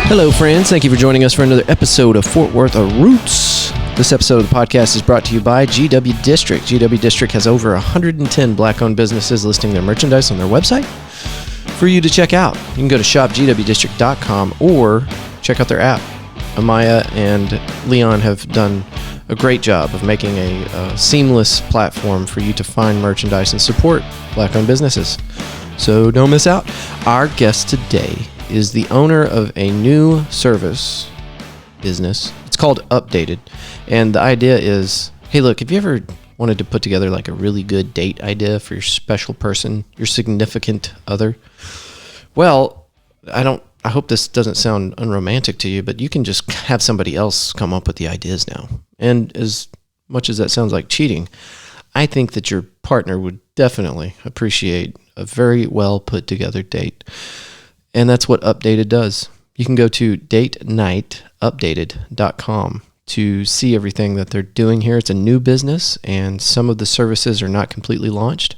Hello, friends. Thank you for joining us for another episode of Fort Worth Roots. This episode of the podcast is brought to you by GW District. GW District has over 110 Black-owned businesses listing their merchandise on their website for you to check out. You can go to shopgwdistrict.com or check out their app. Amaya and Leon have done a great job of making a seamless platform for you to find merchandise and support Black-owned businesses. So don't miss out. Our guest today is the owner of a new service business. It's called Updated. And the idea is, hey, look, have you ever wanted to put together like a really good date idea for your special person, your significant other? Well, I hope this doesn't sound unromantic to you, but you can just have somebody else come up with the ideas now. And as much as that sounds like cheating, I think that your partner would definitely appreciate a very well put together date. And that's what Updated does. You can go to datenightupdated.com to see everything that they're doing here. It's a new business, and some of the services are not completely launched.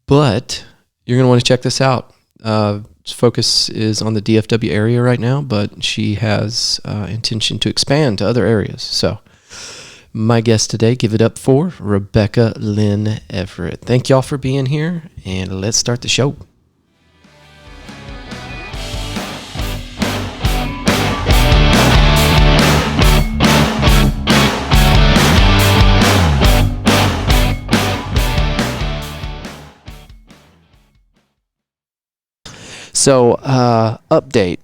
But you're going to want to check this out. Focus is on the DFW area right now, but she has intention to expand to other areas. So my guest today, give it up for Rebecca Lynn Everett. Thank y'all for being here, and let's start the show. So, update.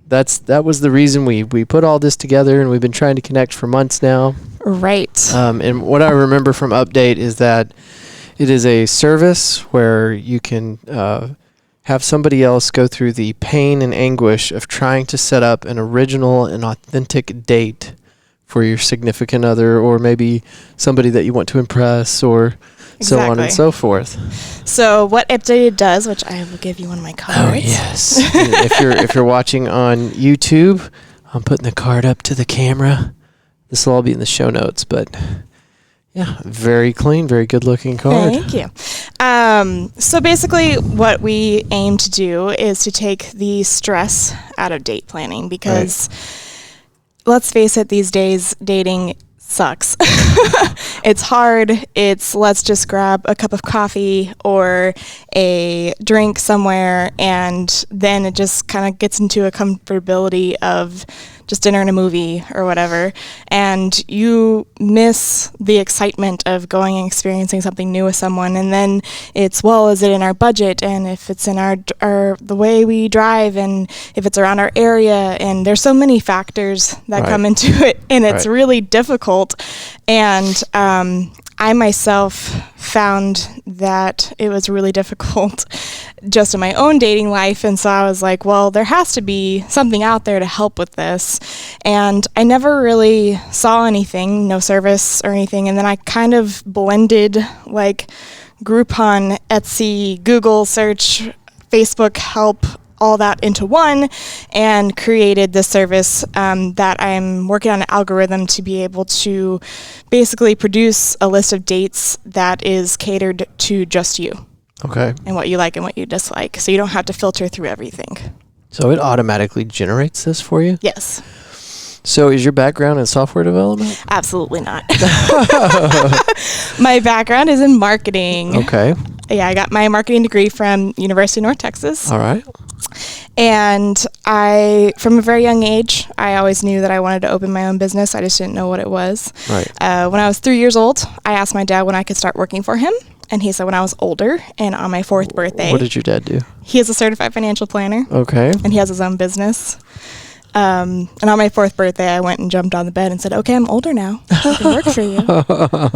That was the reason we put all this together, and we've been trying to connect for months now. Right. And what I remember from Update is that it is a service where you can have somebody else go through the pain and anguish of trying to set up an original and authentic date for your significant other, or maybe somebody that you want to impress, or so on and so forth. So what Updated does, which I will give you one of my cards. Oh, yes. if you're watching on YouTube, I'm putting the card up to the camera. This will all be in the show notes, but yeah, very clean, very good looking card. Thank you. So basically what we aim to do is to take the stress out of date planning, because let's face it, these days dating sucks. It's hard. It's let's just grab a cup of coffee or a drink somewhere, and then it just kind of gets into a comfortability of just dinner and a movie or whatever, and you miss the excitement of going and experiencing something new with someone. And then it's, well, is it in our budget, and if it's in our the way we drive, and if it's around our area, and there's so many factors that come into it, and it's really difficult. And I myself found that it was really difficult just in my own dating life, and so I was like, well, there has to be something out there to help with this. And I never really saw anything, no service or anything, and then I kind of blended like Groupon, Etsy, Google search, Facebook help, all that into one, and created this service that I'm working on an algorithm to be able to basically produce a list of dates that is catered to just you. Okay. And what you like and what you dislike. So you don't have to filter through everything. So it automatically generates this for you? Yes. So is your background in software development? Absolutely not. My background is in marketing. Okay. Yeah, I got my marketing degree from University of North Texas. All right. And from a very young age, I always knew that I wanted to open my own business. I just didn't know what it was. Right. When I was 3 years old, I asked my dad when I could start working for him. And he said when I was older and on my 4th birthday. What did your dad do? He is a certified financial planner. Okay. And he has his own business. And on my 4th birthday, I went and jumped on the bed and said, okay, I'm older now. I can work for you.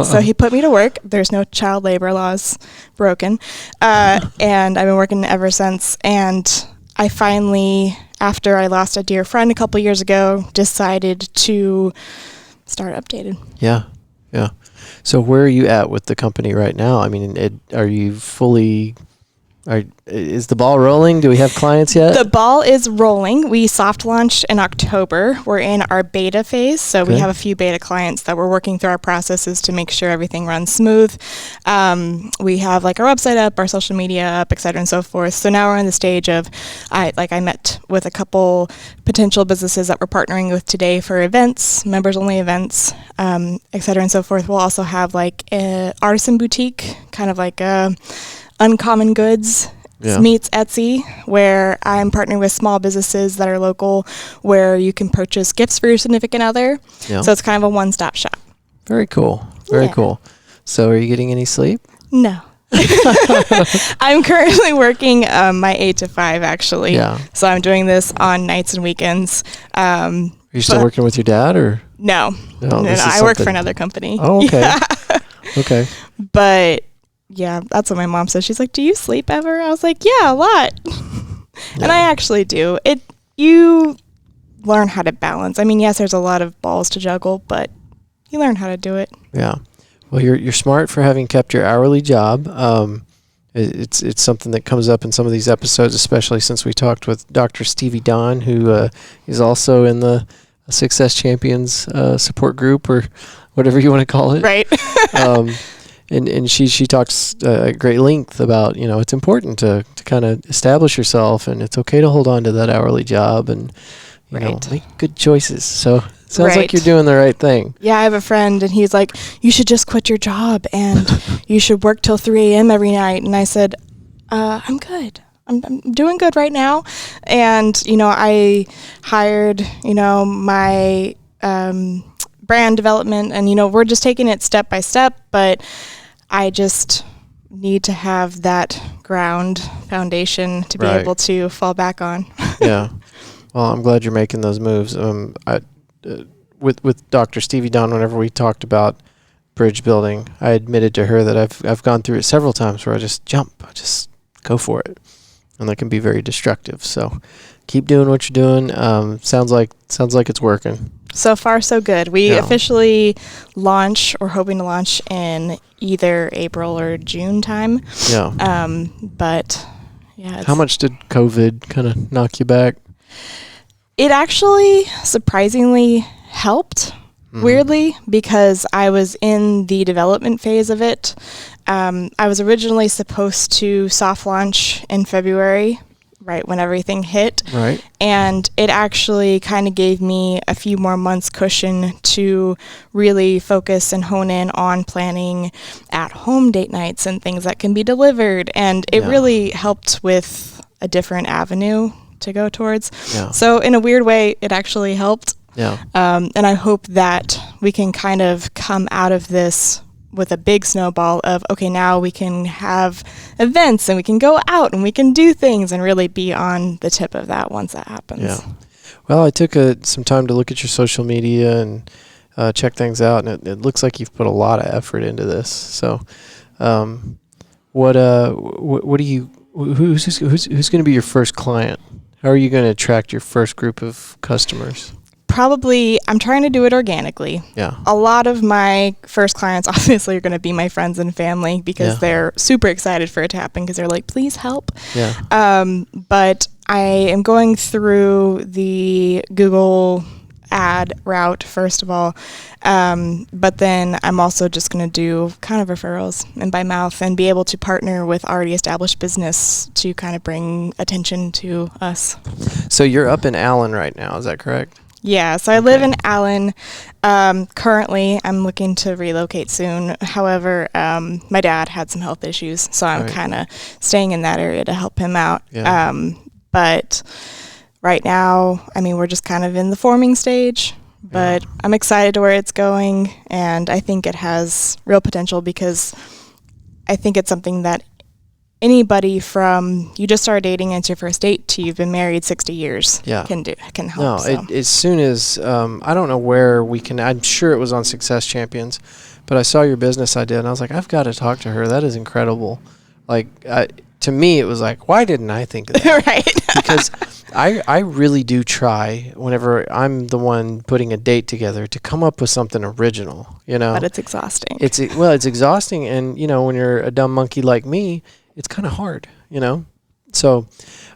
So he put me to work. There's no child labor laws broken. And I've been working ever since. And I finally, after I lost a dear friend a couple years ago, decided to start Updated. Yeah. So where are you at with the company right now? I mean, are you fully Is the ball rolling? Do we have clients yet? The ball is rolling. We soft launched in October. We're in our beta phase, so we have a few beta clients that we're working through our processes to make sure everything runs smooth. We have like our website up, our social media up, et cetera, and so forth. So now we're in the stage of, I met with a couple potential businesses that we're partnering with today for events, members-only events, et cetera, and so forth. We'll also have like an artisan boutique, kind of like a Uncommon Goods meets Etsy, where I'm partnering with small businesses that are local, where you can purchase gifts for your significant other. Yeah. So it's kind of a one-stop shop. Very cool. Very cool. So are you getting any sleep? No. I'm currently working my 8 to 5, actually. Yeah. So I'm doing this on nights and weekends. Are you still working with your dad, or? No. I work for another company. Oh, okay. Yeah. Okay. But yeah, that's what my mom says. She's like, "Do you sleep ever?" I was like, "Yeah, a lot." And I actually do. You learn how to balance. I mean, yes, there's a lot of balls to juggle, but you learn how to do it. Yeah. Well, you're smart for having kept your hourly job. It's something that comes up in some of these episodes, especially since we talked with Dr. Stevie Don, who is also in the Success Champions support group, or whatever you want to call it. Right. And she talks at great length about, it's important to kind of establish yourself, and it's okay to hold on to that hourly job and, make good choices. So it sounds like you're doing the right thing. Yeah, I have a friend, and he's like, "You should just quit your job, and you should work till 3 a.m. every night." And I said, I'm good. I'm doing good right now. And, I hired, my brand development, and, we're just taking it step by step, but I just need to have that foundation to be able to fall back on. Yeah. Well, I'm glad you're making those moves. With Dr. Stevie Don, whenever we talked about bridge building, I admitted to her that I've gone through it several times where I just go for it, and that can be very destructive. So keep doing what you're doing. Sounds like it's working. So far, so good. We officially hoping to launch in either April or June time. Yeah. But yeah. How much did COVID kind of knock you back? It actually surprisingly helped, weirdly, because I was in the development phase of it. I was originally supposed to soft launch in February, right when everything hit. Right. And it actually kind of gave me a few more months cushion to really focus and hone in on planning at-home date nights and things that can be delivered. And it really helped with a different avenue to go towards. Yeah. So in a weird way, it actually helped. Yeah. And I hope that we can kind of come out of this with a big snowball of, okay, now we can have events and we can go out and we can do things and really be on the tip of that once that happens. Yeah. Well, I took some time to look at your social media and check things out, and it looks like you've put a lot of effort into this. So, what do you? Who's going to be your first client? How are you going to attract your first group of customers? Probably, I'm trying to do it organically. Yeah. A lot of my first clients obviously are going to be my friends and family, because they're super excited for it to happen, because they're like, please help. Yeah. But I am going through the Google ad route first of all, but then I'm also just going to do kind of referrals and by mouth, and be able to partner with already established business to kind of bring attention to us. So you're up in Allen right now, is that correct? Yeah, so I live in Allen. Currently, I'm looking to relocate soon. However, my dad had some health issues, so I'm kind of staying in that area to help him out. Yeah. But right now, I mean, we're just kind of in the forming stage, but I'm excited to where it's going, and I think it has real potential, because I think it's something that anybody from you just started dating and it's your first date to you've been married 60 years can help. No, as soon as I don't know where we can. I'm sure it was on Success Champions, but I saw your business idea and I was like, I've got to talk to her. That is incredible. Like to me, it was like, why didn't I think of that? Right. Because I really do try whenever I'm the one putting a date together to come up with something original. But it's exhausting. It's exhausting, and when you're a dumb monkey like me, it's kind of hard, you know? So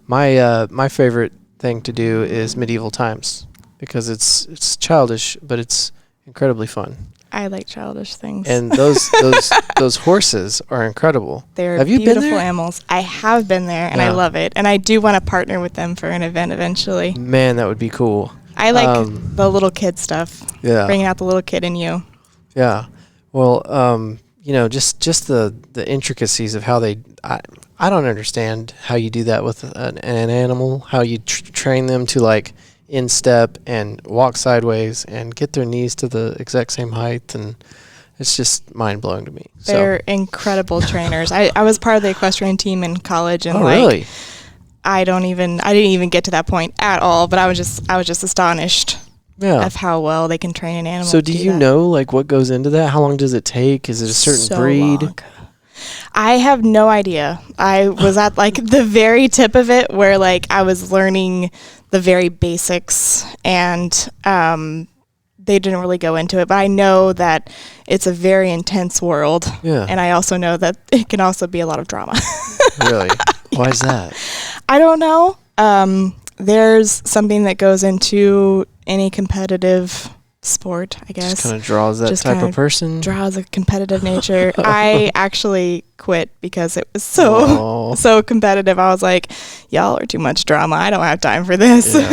my favorite thing to do is medieval times because it's childish, but it's incredibly fun. I like childish things. And those horses are incredible. They're Have you beautiful been there? animals. I have been there, and I love it. And I do want to partner with them for an event eventually. Man, that would be cool. I like the little kid stuff. Yeah. Bringing out the little kid in you. Yeah. Well, just the intricacies of how I don't understand how you do that with an animal, how you train them to like in step and walk sideways and get their knees to the exact same height, and it's just mind blowing to me. They're incredible trainers. I was part of the equestrian team in college, and really? I didn't even get to that point at all, but I was just astonished of how well they can train an animal. So do you know like what goes into that? How long does it take? Is it a certain breed? Long. I have no idea. I was at like the very tip of it where like I was learning the very basics, and they didn't really go into it, but I know that it's a very intense world. Yeah. And I also know that it can also be a lot of drama. Really? Why is that? I don't know. There's something that goes into any competitive sport, I guess. Just kind of draws that type of person. Draws a competitive nature. I actually quit because it was so competitive. I was like, y'all are too much drama. I don't have time for this. Yeah.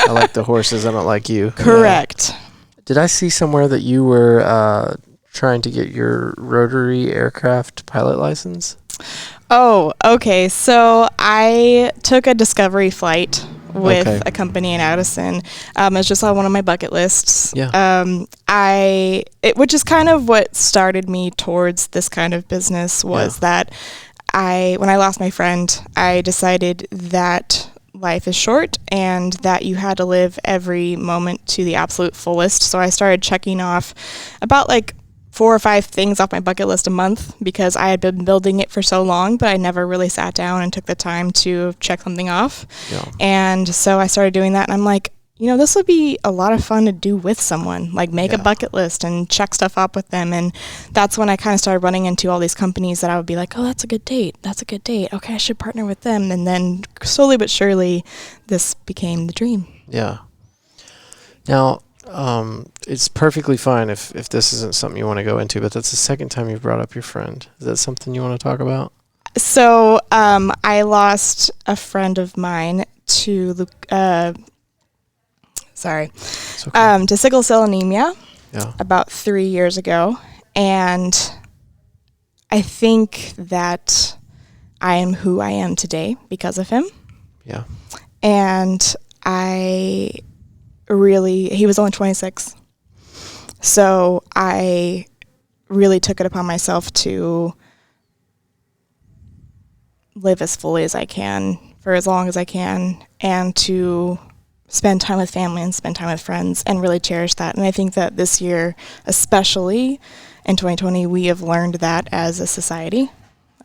I like the horses. I don't like you. Correct. Yeah. Did I see somewhere that you were trying to get your rotary aircraft pilot license? Oh, okay. So I took a discovery flight with a company in Addison. It's just on one of my bucket lists. Yeah. Which is kind of what started me towards this kind of business was that when I lost my friend, I decided that life is short and that you had to live every moment to the absolute fullest. So I started checking off about like 4 or 5 things off my bucket list a month because I had been building it for so long, but I never really sat down and took the time to check something off. Yeah. And so I started doing that, and I'm like, this would be a lot of fun to do with someone, like make a bucket list and check stuff up with them. And that's when I kind of started running into all these companies that I would be like, oh, that's a good date. That's a good date. Okay, I should partner with them. And then slowly but surely, this became the dream. Yeah. Now, it's perfectly fine if this isn't something you want to go into, but that's the second time you've brought up your friend. Is that something you want to talk about? So I lost a friend of mine to to sickle cell anemia about 3 years ago, and I think that I am who I am today because of him. Yeah. And he was only 26. So I really took it upon myself to live as fully as I can for as long as I can, and to spend time with family and spend time with friends and really cherish that. And I think that this year, especially in 2020, we have learned that as a society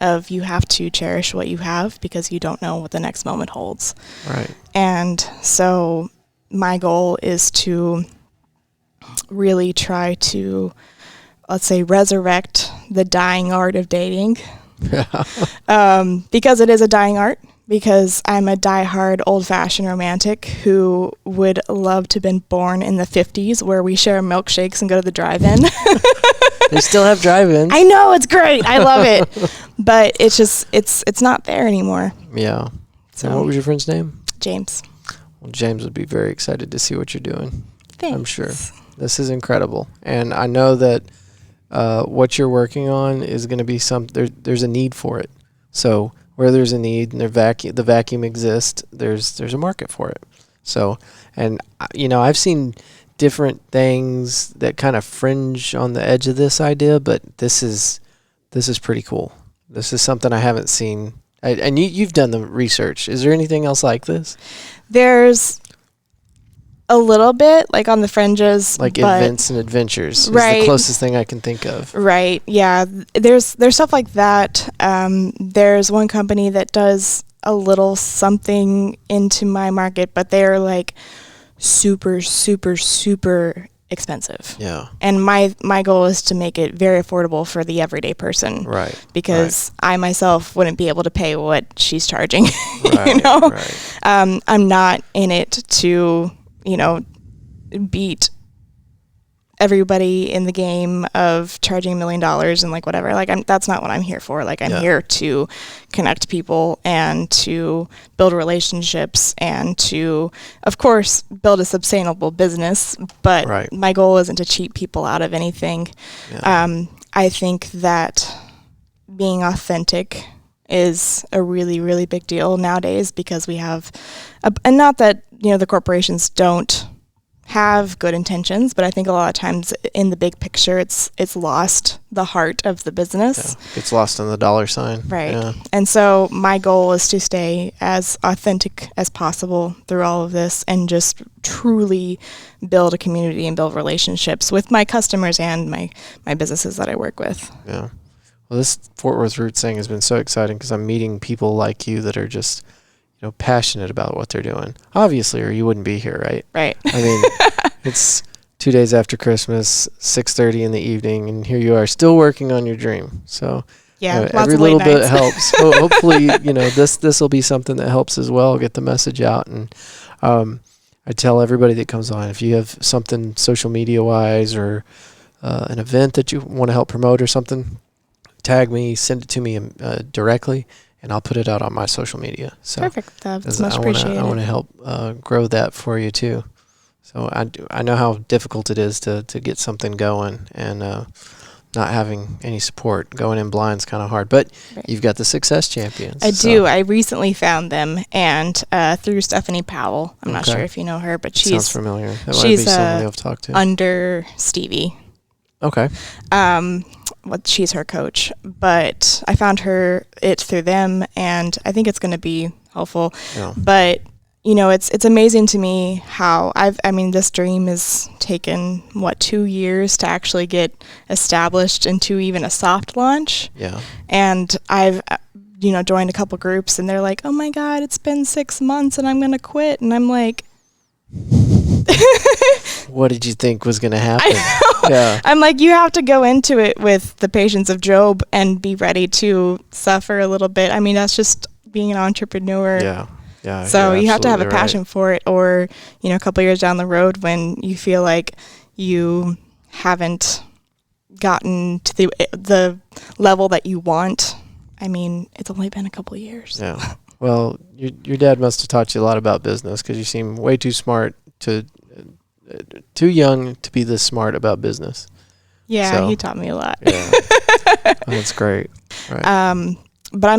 of you have to cherish what you have because you don't know what the next moment holds. Right. And so my goal is to really try to, let's say, resurrect the dying art of dating. Because it is a dying art, because I'm a diehard old-fashioned romantic who would love to have been born in the 50s where we share milkshakes and go to the drive-in. They still have drive-ins. I know, it's great. I love it. But it's just, it's not there anymore. Yeah. So what was your friend's name? James. Well, James would be very excited to see what you're doing. Thanks. I'm sure. This is incredible. And I know that what you're working on is going to be there's a need for it. So where there's a need and the vacuum exists, there's a market for it. So, and I've seen different things that kind of fringe on the edge of this idea, but this is pretty cool. This is something I haven't seen. And you've done the research. Is there anything else like this? There's a little bit, like on the fringes. Like events and adventures. Right. Is the closest thing I can think of. Right, yeah. There's stuff like that. There's one company that does a little something into my market, but they're like super, super, super expensive. Yeah. And my goal is to make it very affordable for the everyday person. Right. Because I myself wouldn't be able to pay what she's charging. Right. You know? Right. I'm not in it to, beat everybody in the game of charging $1 million and like whatever. Like that's not what I'm here for. Like I'm here to connect people and to build relationships and to, of course, build a sustainable business. But my goal isn't to cheat people out of anything. Yeah. I think that being authentic is a really, really big deal nowadays because we have, and not that, the corporations don't have good intentions, but I think a lot of times in the big picture, it's lost the heart of the business. Yeah. It's lost in the dollar sign. Right. Yeah. And so my goal is to stay as authentic as possible through all of this and just truly build a community and build relationships with my customers and my businesses that I work with. Yeah. Well, this Fort Worth Roots thing has been so exciting because I'm meeting people like you that are just passionate about what they're doing. Obviously, or you wouldn't be here, right? Right. I mean, it's 2 days after Christmas, 6:30 in the evening, and here you are still working on your dream. So lots every of little late bit nights. helps. Hopefully, this will be something that helps as well, get the message out. And I tell everybody that comes on, if you have something social media wise or an event that you want to help promote or something, tag me, send it to me directly, and I'll put it out on my social media. So perfect. That's much appreciated. I want to help grow that for you too. So I know how difficult it is to get something going, and not having any support, going in blind is kind of hard. But you've got the Success Champions. I do. I recently found them, and through Stephanie Powell. I'm not sure if you know her, but sounds familiar. That might she's be somebody I've talked to. Under Stevie. Okay. She's her coach, but I found it through them, and I think it's going to be helpful. Yeah. But it's amazing to me how this dream has taken 2 years to actually get established into even a soft launch. Yeah. And I've joined a couple groups, and they're like, "Oh my God, it's been 6 months, and I'm going to quit," and I'm like. What did you think was going to happen? I know. Yeah. I'm like, you have to go into it with the patience of Job and be ready to suffer a little bit. I mean, that's just being an entrepreneur. Yeah. Yeah. So you have to have a passion for it, or, a couple years down the road when you feel like you haven't gotten to the level that you want. I mean, it's only been a couple of years. Yeah. Well, your dad must have taught you a lot about business because you seem way too smart too young to be this smart about business. Yeah, so, he taught me a lot. Yeah. That's great. Right. But I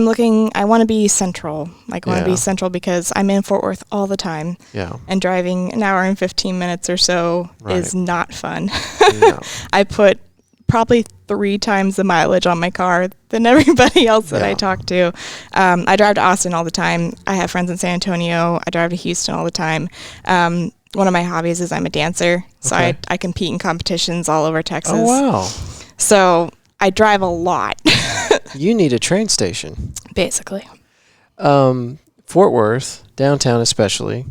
want to be central. Like, I want to be central because I'm in Fort Worth all the time. Yeah. And driving an hour and 15 minutes or so is not fun. No. I put probably 3 times the mileage on my car than everybody else that I talk to. I drive to Austin all the time. I have friends in San Antonio. I drive to Houston all the time. One of my hobbies is I'm a dancer, so I compete in competitions all over Texas. Oh, wow. So I drive a lot. You need a train station. Basically. Fort Worth, downtown especially,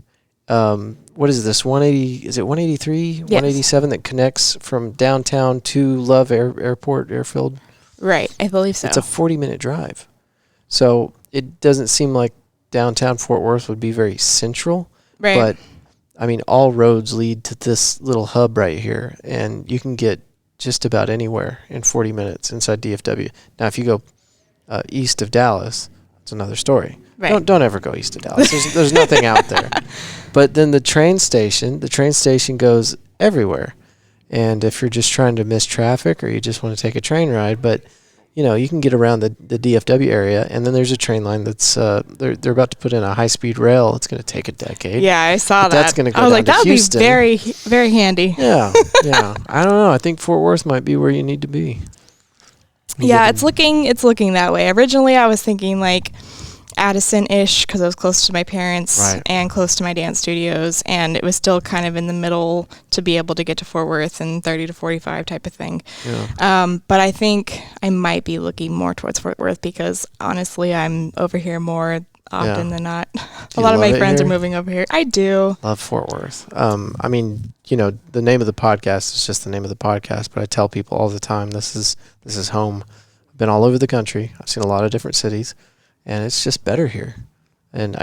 what is this, 180, is it 183, yes. 187 that connects from downtown to Love Airfield? Right, I believe so. It's a 40-minute drive. So it doesn't seem like downtown Fort Worth would be very central. Right. But, I mean, all roads lead to this little hub right here, and you can get just about anywhere in 40 minutes inside DFW. Now, if you go east of Dallas, it's another story. Right. Don't ever go east of Dallas. There's nothing out there. But then the train station goes everywhere. And if you're just trying to miss traffic or you just want to take a train ride, but you can get around the DFW area, and then there's a train line that's they're about to put in a high-speed rail. It's going to take a decade. Yeah, I saw that. That's going to go down to Houston. I was like, that would be very, very handy. Yeah, yeah. I don't know. I think Fort Worth might be where you need to be. It's looking that way. Originally, I was thinking like Addison-ish because I was close to my parents and close to my dance studios, and it was still kind of in the middle to be able to get to Fort Worth and 30 to 45 type of thing. Yeah. But I think I might be looking more towards Fort Worth because honestly, I'm over here more often than not. A you lot of my love it friends are here? moving over here. I do. Love Fort Worth. I mean, you know, the name of the podcast is just the name of the podcast, but I tell people all the time, this is home. I've been all over the country. I've seen a lot of different cities, and it's just better here. And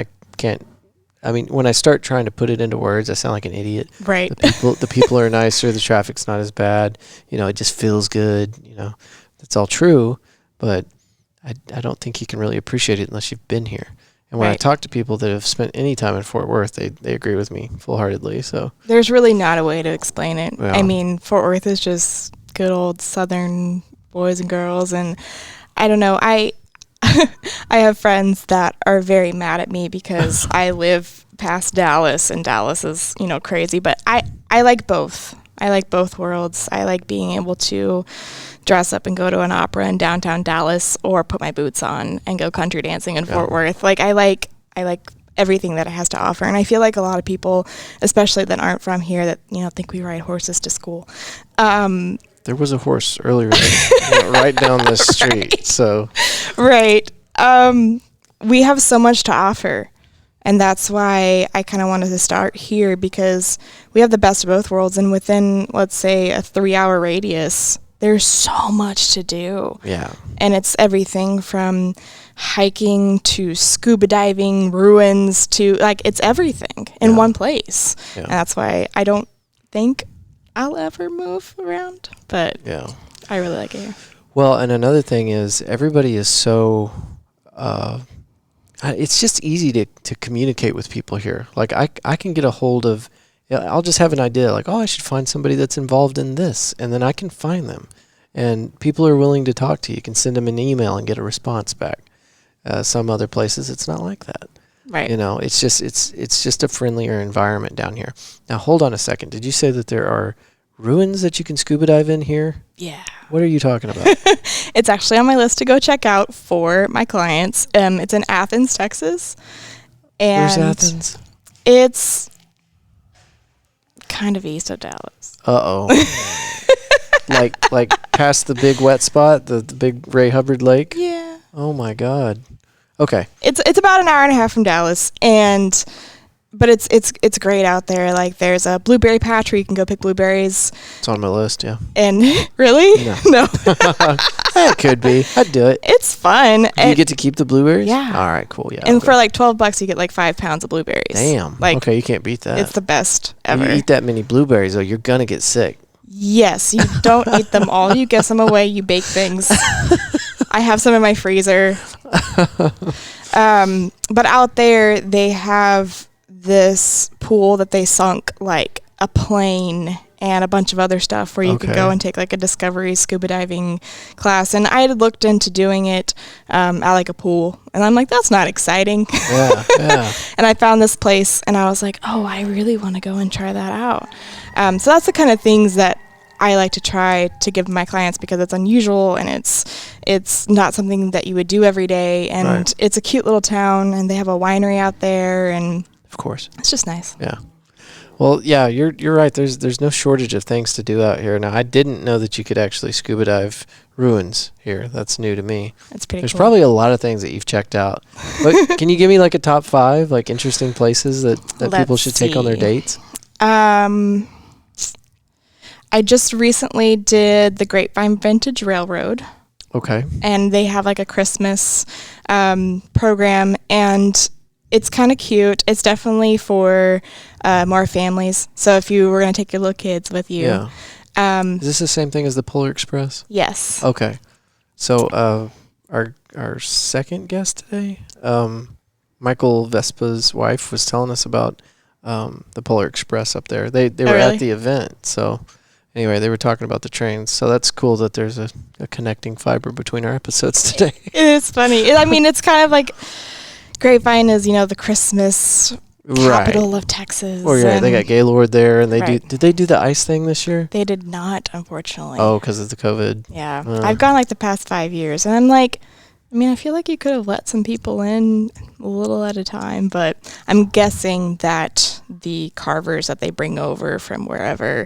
when I start trying to put it into words, I sound like an idiot. Right. The people are nicer, the traffic's not as bad, you know, it just feels good, you know. That's all true, but I don't think you can really appreciate it unless you've been here. And when I talk to people that have spent any time in Fort Worth, they agree with me full-heartedly. So there's really not a way to explain it. Yeah. I mean, Fort Worth is just good old Southern boys and girls, and I don't know. I have friends that are very mad at me because I live past Dallas, and Dallas is, you know, crazy. But I like both. I like both worlds. I like being able to dress up and go to an opera in downtown Dallas, or put my boots on and go country dancing in Fort Worth. Like I like everything that it has to offer. And I feel like a lot of people, especially that aren't from here, that, you know, think we ride horses to school. There was a horse earlier, right down the street. Right. So right. We have so much to offer. And that's why I kind of wanted to start here, because we have the best of both worlds. And within, let's say, a 3-hour radius, there's so much to do. Yeah. And it's everything from hiking to scuba diving, ruins to, like, it's everything in one place. Yeah. And that's why I don't think I'll ever move around. But I really like it here. Well, and another thing is everybody is so... it's just easy to communicate with people here. Like I can get a hold of, I'll just have an idea like, oh, I should find somebody that's involved in this, and then I can find them. And people are willing to talk to you. You can send them an email and get a response back. Some other places, it's not like that. Right. You know, it's just a friendlier environment down here. Now, hold on a second. Did you say that there are ruins that you can scuba dive in here? Yeah. What are you talking about? It's actually on my list to go check out for my clients. It's in Athens, Texas. And where's Athens? It's kind of east of Dallas. Uh-oh. like past the big wet spot, the big Ray Hubbard Lake? Yeah. Oh my God. Okay. It's about an hour and a half from Dallas, but it's great out there. Like, there's a blueberry patch where you can go pick blueberries. It's on my list, yeah. And really? No. It could be. I'd do it. It's fun. Do you get to keep the blueberries? Yeah. All right, cool. Yeah. And for like $12, you get like 5 pounds of blueberries. Damn. Like, okay, you can't beat that. It's the best ever. When you eat that many blueberries, though, you're gonna get sick. Yes, you don't eat them all. You give some away. You bake things. I have some in my freezer. But out there, they have this pool that they sunk like a plane and a bunch of other stuff where you could go and take like a discovery scuba diving class. And I had looked into doing it at like a pool, and I'm like, that's not exciting. Yeah. And I found this place, and I was like, oh, I really want to go and try that out. So that's the kind of things that I like to try to give my clients, because it's unusual and it's not something that you would do every day. And it's a cute little town, and they have a winery out there, and of course, it's just nice. Yeah. Well, yeah, you're right. There's no shortage of things to do out here. Now, I didn't know that you could actually scuba dive ruins here. That's new to me. That's pretty There's cool. probably a lot of things that you've checked out. But can you give me like a top 5 like interesting places that people should take on their dates? I just recently did the Grapevine Vintage Railroad. Okay. And they have like a Christmas program, and it's kind of cute. It's definitely for more families. So if you were going to take your little kids with you. Yeah. Is this the same thing as the Polar Express? Yes. Okay. So our second guest today, Michael Vespa's wife, was telling us about the Polar Express up there. They were really? at the event. So anyway, they were talking about the trains. So that's cool that there's a connecting fiber between our episodes today. It is funny. I mean, it's kind of like Grapevine is, the Christmas capital of Texas. Oh, yeah, they got Gaylord there, and did they do the ice thing this year? They did not, unfortunately. Oh, because of the COVID. Yeah. I've gone like the past 5 years, and I'm like, I feel like you could have let some people in a little at a time, but I'm guessing that the carvers that they bring over from wherever,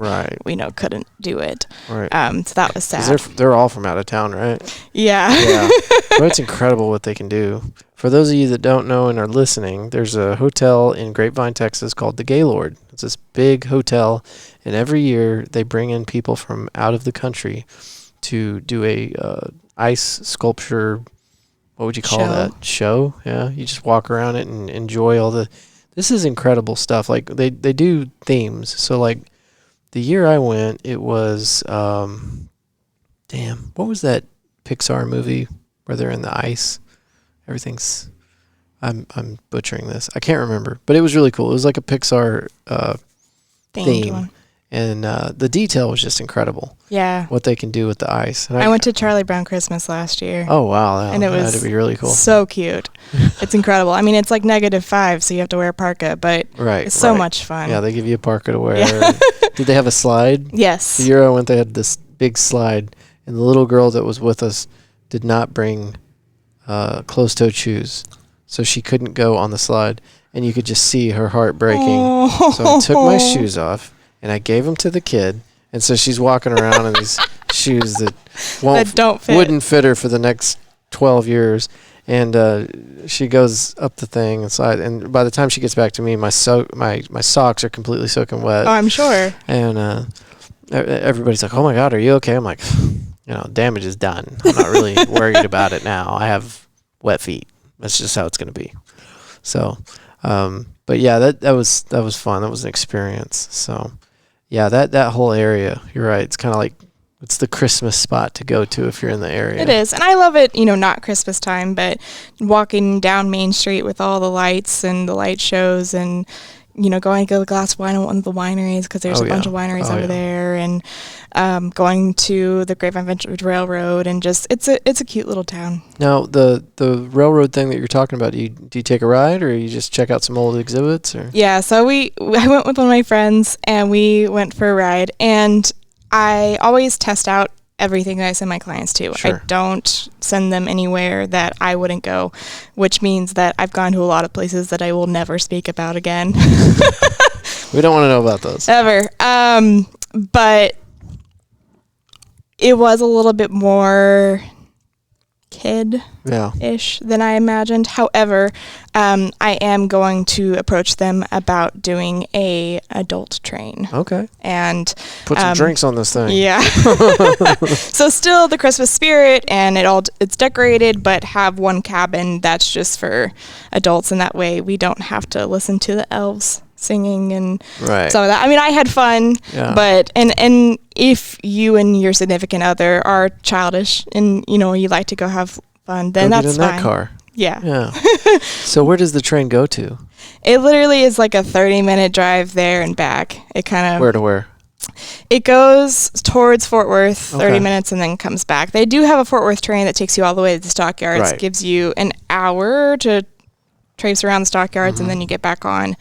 couldn't do it. Right. So that was sad. They're all from out of town, right? Yeah. Yeah. But it's incredible what they can do. For those of you that don't know and are listening, there's a hotel in Grapevine, Texas called the Gaylord. It's this big hotel, and every year they bring in people from out of the country to do a ice sculpture, what would you call that? Show? Yeah, you just walk around it and enjoy all the... This is incredible stuff. Like, they do themes. So, like, the year I went, it was... what was that Pixar movie where they're in the ice? Everything's... I'm butchering this. I can't remember. But it was really cool. It was like a Pixar theme. One. And the detail was just incredible. Yeah. What they can do with the ice. And I went to Charlie Brown Christmas last year. Oh, wow. And it was that'd be really cool. So cute. It's incredible. I mean, it's like -5, so you have to wear a parka, but it's so much fun. Yeah, they give you a parka to wear. Yeah. Did they have a slide? Yes. The year I went, they had this big slide, and the little girl that was with us did not bring closed-toed shoes, so she couldn't go on the slide, and you could just see her heart breaking. Oh. So I took my shoes off, and I gave them to the kid, and so she's walking around in these shoes that wouldn't fit her for the next 12 years, and she goes up the thing inside, and by the time she gets back to me, my socks are completely soaking wet. Oh, I'm sure. And everybody's like, "Oh my God, are you okay?" I'm like, damage is done. I'm not really worried about it now. I have wet feet. That's just how it's going to be. So, but yeah, that was fun. That was an experience. So, yeah, that whole area, you're right. It's kind of like, it's the Christmas spot to go to if you're in the area. It is. And I love it, not Christmas time, but walking down Main Street with all the lights and the light shows and, going to get a glass of wine at one of the wineries because there's a bunch of wineries over there, and going to the Grapevine Railroad, and just it's a cute little town. Now, the railroad thing that you're talking about, do you take a ride, or you just check out some old exhibits? Or? Yeah, so I went with one of my friends, and we went for a ride, and I always test out everything that I send my clients to. Sure. I don't send them anywhere that I wouldn't go, which means that I've gone to a lot of places that I will never speak about again. We don't want to know about those. Ever. But it was a little bit more kid-ish than I imagined. However, I am going to approach them about doing a adult train. Okay. And put some drinks on this thing. Yeah. So still the Christmas spirit, and it's decorated, but have one cabin that's just for adults, and that way we don't have to listen to the elves singing and some of that. I mean, I had fun, but and if you and your significant other are childish and you like to go have fun, then that's fine. That car. Yeah. So where does the train go to? It literally is like a 30-minute drive there and back. It kind of... Where to where? It goes towards Fort Worth, 30 minutes, and then comes back. They do have a Fort Worth train that takes you all the way to the stockyards. It gives you an hour to traipse around the stockyards, and then you get back on.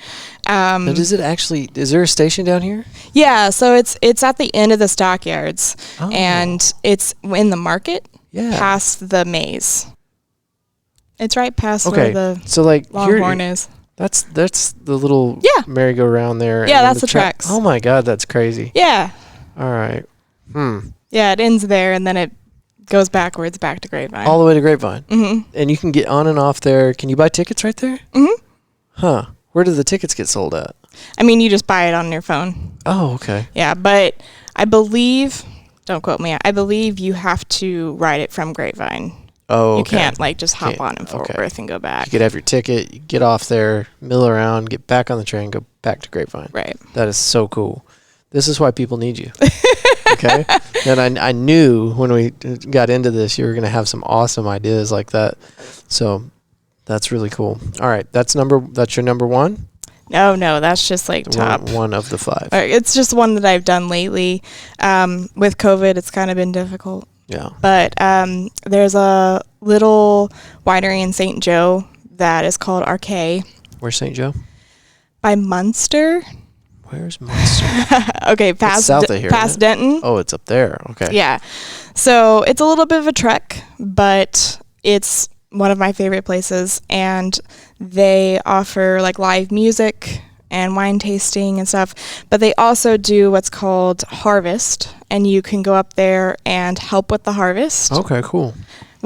Now, is there a station down here? Yeah, so it's at the end of the stockyards, and it's in the market, past the maze. It's right past where the Longhorn is. That's the little merry-go-round there. Yeah, that's the tracks. Oh my God, that's crazy. Yeah. All right. Yeah, it ends there, and then it goes backwards back to Grapevine. All the way to Grapevine. Mm-hmm. And you can get on and off there. Can you buy tickets right there? Mm-hmm. Huh. Where do the tickets get sold at? I mean, you just buy it on your phone. Oh, okay. Yeah, but I believe, don't quote me, I believe you have to ride it from Grapevine. Oh, okay. You can't just hop on in Fort Worth and go back. You could have your ticket, you get off there, mill around, get back on the train, go back to Grapevine. Right. That is so cool. This is why people need you. Okay? And I knew when we got into this, you were going to have some awesome ideas like that. So that's really cool. All right. That's your number one? No, that's just like top. One of the 5. It's just one that I've done lately. With COVID, it's kind of been difficult. Yeah. But there's a little winery in St. Joe that is called RK. Where's St. Joe? By Munster. Where's Munster? Okay, past Denton. Oh, it's up there. Okay. Yeah. So it's a little bit of a trek, but it's one of my favorite places, and they offer like live music and wine tasting and stuff, but they also do what's called harvest, and you can go up there and help with the harvest. Okay, cool.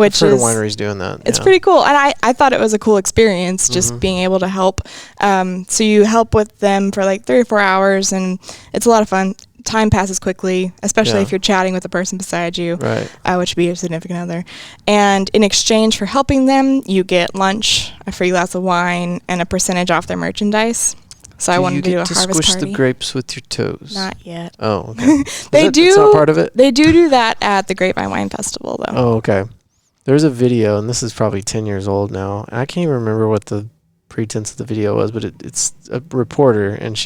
which I've heard is of wineries doing that. It's pretty cool, and I thought it was a cool experience just being able to help. So you help with them for like 3 or 4 hours, and it's a lot of fun. Time passes quickly, especially if you're chatting with the person beside you, which would be your significant other. And in exchange for helping them, you get lunch, a free glass of wine, and a percentage off their merchandise. So I wanted to do a harvest party. Squish the grapes with your toes? Not yet. Oh, okay. That's not part of it? They do that at the Grapevine Wine Festival, though. Oh, okay. There's a video, and this is probably 10 years old now. I can't even remember what the pretense of the video was, but it's a reporter, and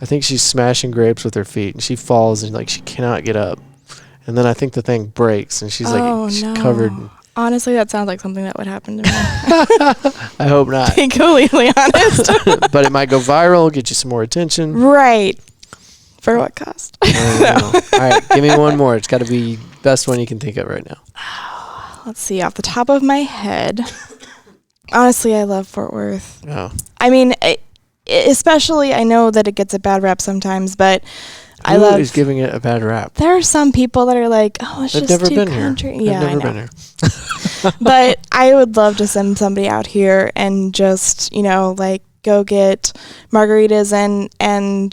I think she's smashing grapes with her feet, and she falls, and like she cannot get up. And then I think the thing breaks, and she's covered. Honestly, that sounds like something that would happen to me. I hope not. To be completely honest. But it might go viral, get you some more attention. Right. For what cost? All right, give me one more. It's got to be best one you can think of right now. Let's see, off the top of my head. Honestly, I love Fort Worth. Oh. I mean, especially, I know that it gets a bad rap sometimes, but Who is giving it a bad rap? There are some people that are like, oh, it's just too country. Yeah, I've never been here. But I would love to send somebody out here and just, like go get margaritas and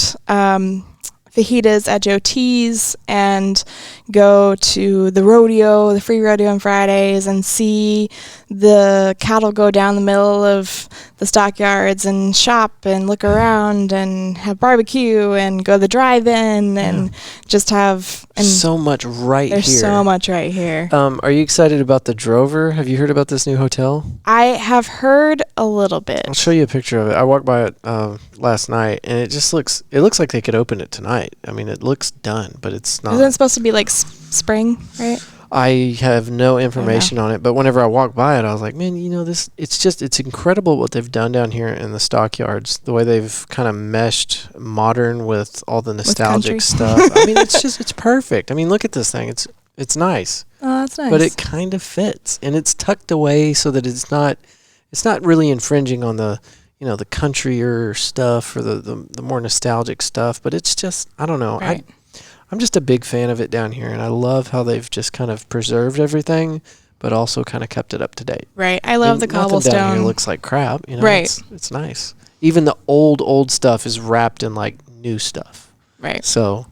fajitas at Joe T's and go to the rodeo, the free rodeo on Fridays, and see the cattle go down the middle of the stockyards and shop and look around and have barbecue and go to the drive-in and just have... And so much right here. There's so much right here. Are you excited about the Drover? Have you heard about this new hotel? I have heard a little bit. I'll show you a picture of it. I walked by it last night, and it looks like they could open it tonight. I mean, it looks done, but it's not. Isn't it supposed to be like spring, right? I have no information on it, but whenever I walked by it, I was like, man, it's incredible what they've done down here in the stockyards, the way they've kind of meshed modern with all the nostalgic stuff. I mean, it's perfect. I mean, look at this thing. It's nice. Oh, that's nice. But it kind of fits, and it's tucked away so that it's not really infringing on the, the countryer stuff or the more nostalgic stuff, but it's just, I don't know. Right. I'm just a big fan of it down here, and I love how they've just kind of preserved everything, but also kind of kept it up to date. Right. I love the cobblestone. Nothing down here looks like crap. Right. It's nice. Even the old stuff is wrapped in like new stuff. Right. So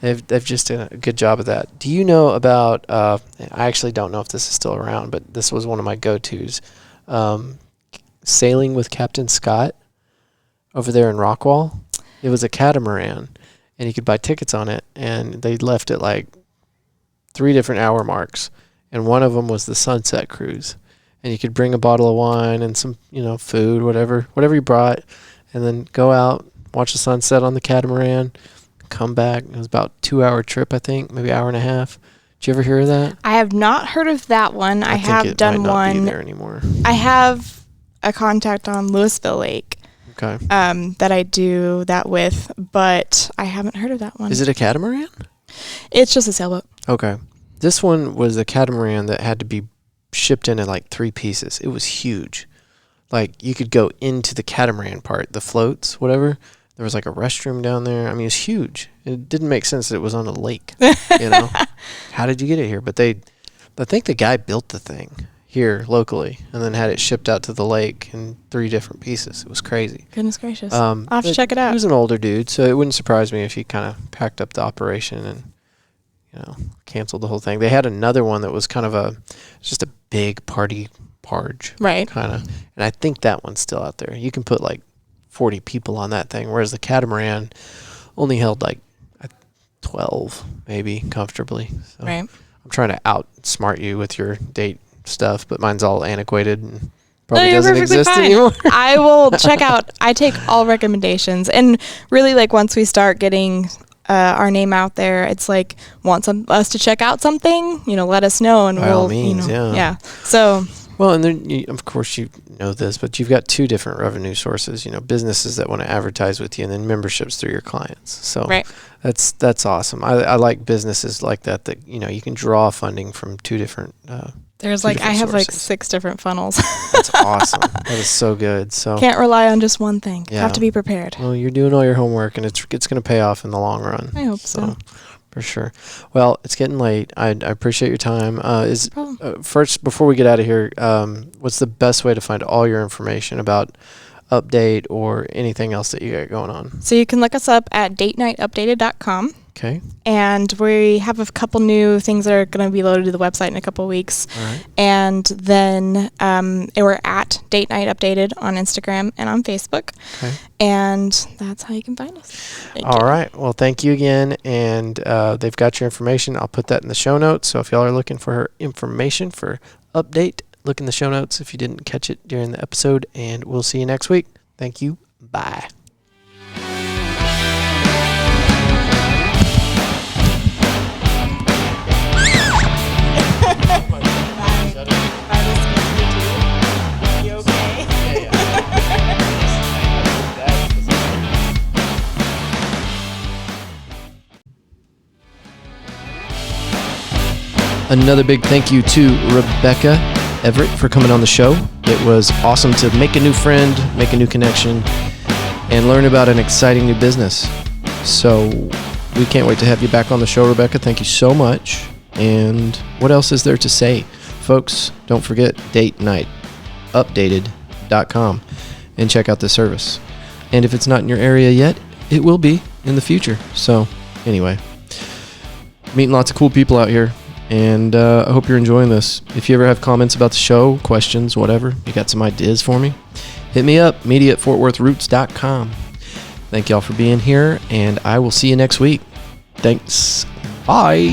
they've just done a good job of that. Do you know about? I actually don't know if this is still around, but this was one of my go-tos. Sailing with Captain Scott over there in Rockwall. It was a catamaran. And you could buy tickets on it, and they left it like 3 different hour marks, and one of them was the sunset cruise, and you could bring a bottle of wine and some, food, whatever you brought, and then go out, watch the sunset on the catamaran, come back. It was about a 2-hour trip, I think, maybe hour and a half. Did you ever hear of that? I have not heard of that one. I have done might not one. Be there anymore. I have a contact on Louisville Lake. Okay. That I do that with, but I haven't heard of that one. Is it a catamaran? It's just a sailboat. Okay. This one was a catamaran that had to be shipped in like 3 pieces. It was huge. Like, you could go into the catamaran part, the floats, whatever. There was like a restroom down there. I mean, it's huge. It didn't make sense that it was on a lake, How did you get it here? But I think the guy built the thing here locally and then had it shipped out to the lake in 3 different pieces. It was crazy. Goodness gracious. I'll have to check it out. He was an older dude, so it wouldn't surprise me if he kind of packed up the operation and canceled the whole thing. They had another one that was kind of just a big party barge. Right. Kind of. And I think that one's still out there. You can put like 40 people on that thing, whereas the catamaran only held like 12 maybe comfortably. So right. I'm trying to outsmart you with your date stuff, but mine's all antiquated and probably doesn't exist anymore. I will check out. I take all recommendations, and really, like, once we start getting our name out there, it's like, want us to check out something, let us know, and by all means, yeah. So. Well, and then of course you know this, but you've got 2 different revenue sources. Businesses that want to advertise with you, and then memberships through your clients. So right. That's awesome. I like businesses like that you can draw funding from 2 different. There's I have sources. Like 6 different funnels. That's awesome. That is so good. So can't rely on just one thing. Yeah. Have to be prepared. Well, you're doing all your homework, and it's going to pay off in the long run. I hope so. For sure. Well, it's getting late. I appreciate your time. problem. First, before we get out of here, what's the best way to find all your information about Update or anything else that you got going on? So you can look us up at datenightupdated.com. Okay. And we have a couple new things that are going to be loaded to the website in a couple of weeks. All right. And then we're at Date Night Updated on Instagram and on Facebook. Okay. And that's how you can find us. All right. Well, thank you again. And they've got your information. I'll put that in the show notes. So if y'all are looking for her information for Update, look in the show notes if you didn't catch it during the episode. And we'll see you next week. Thank you. Bye. Another big thank you to Rebecca Everett for coming on the show. It was awesome to make a new friend, make a new connection, and learn about an exciting new business. So we can't wait to have you back on the show, Rebecca. Thank you so much. And what else is there to say? Folks, don't forget datenightupdated.com and check out the service. And if it's not in your area yet, it will be in the future. So anyway, meeting lots of cool people out here. And I hope you're enjoying this. If you ever have comments about the show, questions, whatever, you got some ideas for me, hit me up, media@fortworthroots.com. Thank y'all for being here, and I will see you next week. Thanks. Bye.